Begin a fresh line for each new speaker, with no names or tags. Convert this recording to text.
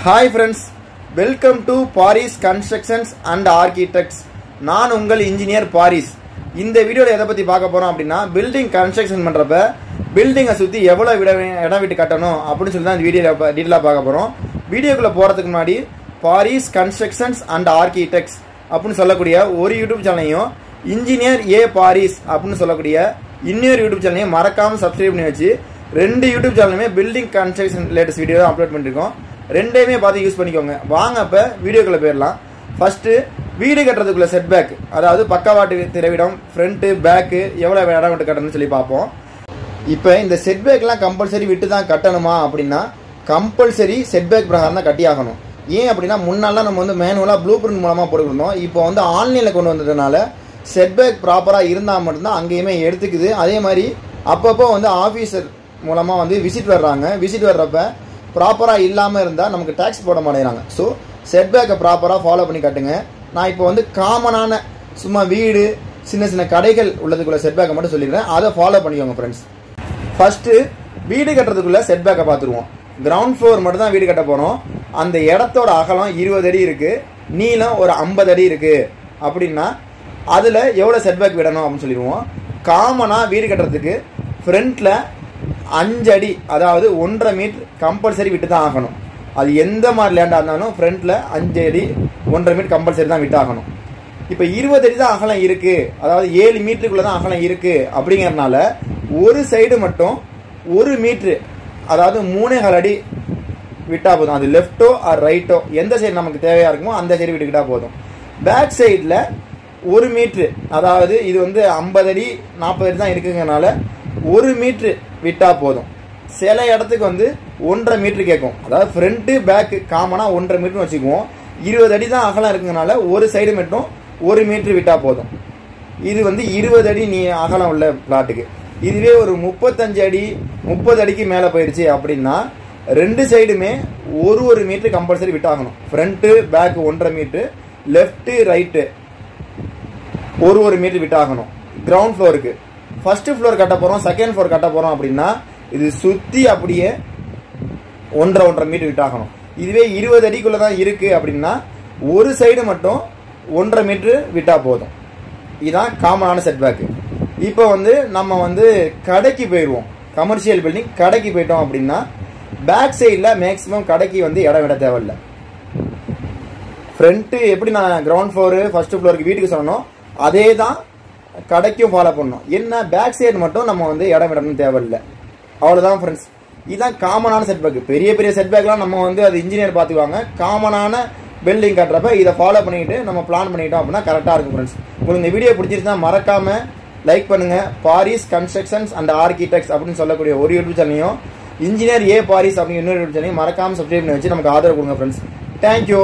Hi friends, welcome to Paris Constructions and Architects. நான் உங்கள் engineer Paris. இந்த வீடியோல எதை பத்தி பார்க்க போறோம் அப்படினா பில்டிங் கன்ஸ்ட்ரக்ஷன் பண்றப்ப பில்டிங்கை சுத்தி எவ்வளவு இடம் விட்டு கட்டணும் அப்படி சொல்லி தான் இந்த வீடியோல டீடைலா பார்க்க போறோம். வீடியோக்குள்ள போறதுக்கு முன்னாடி பாரிஸ் கன்ஸ்ட்ரக்ஷன்ஸ் அண்ட் ஆர்க்கிடெக்ட்ஸ் அப்படினு சொல்லக்கூடிய ஒரு யூடியூப் சேனலையும் இன்ஜினியர் ஏ பாரிஸ் அப்படினு சொல்லக்கூடிய இன்னொரு யூடியூப் சேனலையும் மறக்காம சப்ஸ்கிரைப் பண்ணி வச்சு ரெண்டு யூடியூப் சேனலுமே பில்டிங் கன்ஸ்ட்ரக்ஷன் லேட்டஸ்ட் வீடியோ தான் அப்லோட் பண்ணிருக்கோம். ரெண்டையுமே பார்த்து யூஸ் பண்ணிக்கோங்க. வாங்க அப்ப வீடியோக்குள்ள போயிடலாம். ஃபர்ஸ்ட் வீடு கட்டுறதுக்குள்ள செட்பேக், அதாவது பக்கவாட்டு திரைவிடம், ஃப்ரண்ட் பேக் எவ்வளவு இடம் விட்டு கட்டணும்னு சொல்லி பார்ப்போம். இப்போ இந்த செட்பேக்லாம் கம்பல்சரி விட்டு தான் கட்டணுமா அப்படின்னா கம்பல்சரி செட்பேக் பிரகாரம் தான் கட்டி ஆகணும். ஏன் அப்படின்னா முன்னாலாம் நம்ம வந்து மேனுவலாக ப்ளூ பிரிண்ட் மூலமாக போட்டுருந்தோம். இப்போ வந்து ஆன்லைனில் கொண்டு வந்ததுனால செட்பேக் ப்ராப்பராக இருந்தால் மட்டும்தான் அங்கேயுமே எடுத்துக்குது. அதே மாதிரி அப்பப்போ வந்து ஆஃபீஸர் மூலமாக வந்து விசிட் வர்றாங்க. விசிட் வர்றப்ப ப்ராப்பராக இல்லாமல் இருந்தால் நமக்கு டேக்ஸ் போட மாட்டேங்கிறாங்க. ஸோ செட்பேக்கை ப்ராப்பராக ஃபாலோ பண்ணி கட்டுங்க. நான் இப்போ வந்து காமனான சும்மா வீடு சின்ன சின்ன கடைகள் உள்ளதுக்குள்ள செட்பேக்கை மட்டும் சொல்லிடுறேன். அதை ஃபாலோ பண்ணிக்கோங்க ஃப்ரெண்ட்ஸ். ஃபர்ஸ்ட்டு வீடு கட்டுறதுக்குள்ள செட்பேக்கை பார்த்துருவோம். கிரவுண்ட் ஃப்ளோர் மட்டும் தான் வீடு கட்ட போகிறோம். அந்த இடத்தோட அகலம் 20 அடி இருக்குது, நீளம் ஒரு 50 அடி இருக்குது அப்படின்னா அதில் எவ்வளோ செட்பேக் விடணும் அப்படின்னு சொல்லிடுவோம். காமனாக வீடு கட்டுறதுக்கு ஃப்ரண்ட்டில் 5 அடி, அதாவது 1.5 மீட்டர் கம்பல்சரி விட்டு தான் ஆகணும். அது எந்த மாதிரி லேண்டாக இருந்தாலும் ஃப்ரண்ட்டில் 5 அடி 1.5 மீட்டர் கம்பல்சரி தான் விட்டு ஆகணும். இப்போ 20 அடி தான் அகலம் இருக்குது, அதாவது 7 மீட்டருக்குள்ளே தான் அகலம் இருக்குது அப்படிங்கிறதுனால ஒரு சைடு மட்டும் 1 மீட்ரு, அதாவது 3.25 அடி விட்டால் போதும். அது லெஃப்டோ ஆர் ரைட்டோ எந்த சைடு நமக்கு தேவையாக இருக்குமோ அந்த சைடு விட்டுக்கிட்டால் போதும். பேக் சைடில் 1 மீட்ரு, அதாவது இது வந்து 50 அடி 40 அடி தான் இருக்குங்கிறனால 1 மீட்ரு விட்டால் போதும். சில இடத்துக்கு வந்து 1.5 மீட்ரு கேட்கும். அதாவது ஃப்ரண்ட்டு பேக்கு காமனாக 1.5 மீட்டர்னு வச்சுக்குவோம். 20 அடி தான் அகலம் இருக்குங்கனால ஒரு சைடு மட்டும் 1 மீட்ரு விட்டால் போதும். இது வந்து 20 அடி நீ அகலம் உள்ள பிளாட்டுக்கு. இதுவே ஒரு 35 அடி 30 அடிக்கு மேலே போயிடுச்சு அப்படின்னா ரெண்டு சைடுமே 1 மீட்ரு கம்பல்சரி விட்டாகணும். Front back 1.5 metre, left right 1 metre விட்டாகணும். கிரவுண்ட் ஃப்ளோருக்கு ஃபர்ஸ்ட் ஃப்ளோர் கட்ட போகிறோம், செகண்ட் ஃப்ளோர் கட்ட போகிறோம் அப்படின்னா இது சுற்றி அப்படியே 1.5 மீட்டர் விட்டாகணும். இதுவே 20 அடிக்குள்ளே தான் இருக்குது அப்படின்னா ஒரு சைடு மட்டும் 1.5 மீட்ரு விட்டால் போதும். இதுதான் காமனான செட்பேக்கு. இப்போ வந்து நம்ம வந்து கடைக்கு போயிடுவோம். கமர்ஷியல் பில்டிங் கடைக்கு போயிட்டோம் அப்படின்னா பேக் சைடில் மேக்ஸிமம் கடைக்கு வந்து இடம் விட தேவையில்லை. ஃப்ரண்ட்டு எப்படி நான் கிரவுண்ட் ஃப்ளோரு ஃபர்ஸ்ட் ஃப்ளோருக்கு வீட்டுக்கு சொன்னோம் அதே தான் கடைக்கும் ஃபாலோ பண்ணணும். என்ன பேக் சைடு மட்டும் நம்ம வந்து இடம் விடணும் தேவையில்லை. அவ்வளோதான் ஃப்ரெண்ட்ஸ். இதுதான் காமனான செட்பேக். பெரிய பெரிய செட்பேக்லாம் நம்ம வந்து அது இன்ஜினியர் பார்த்துக்குவாங்க. காமனான பில்டிங் கட்டுறப்ப இதை ஃபாலோ பண்ணிக்கிட்டு நம்ம பிளான் பண்ணிக்கிட்டோம் அப்படின்னா கரெக்டாக இருக்கும் ஃப்ரெண்ட்ஸ். உங்களுக்கு இந்த வீடியோ பிடிச்சிருந்தா மறக்காமல் லைக் பண்ணுங்கள். பாரிஸ் கன்ஸ்ட்ரக்ஷன்ஸ் அண்ட் ஆர்க்கிடெக்ட்ஸ் அப்படின்னு சொல்லக்கூடிய ஒரு யூடியூப் சேனலையும் இன்ஜினியர் ஏ பாரிஸ் அப்படின்னு இன்னொரு யூடியூப் சேனலையும் மறக்காமல் சப்ஸ்கிரைப் பண்ணி வச்சு நமக்கு ஆதரவு கொடுங்க ஃப்ரெண்ட்ஸ். தேங்க்யூ.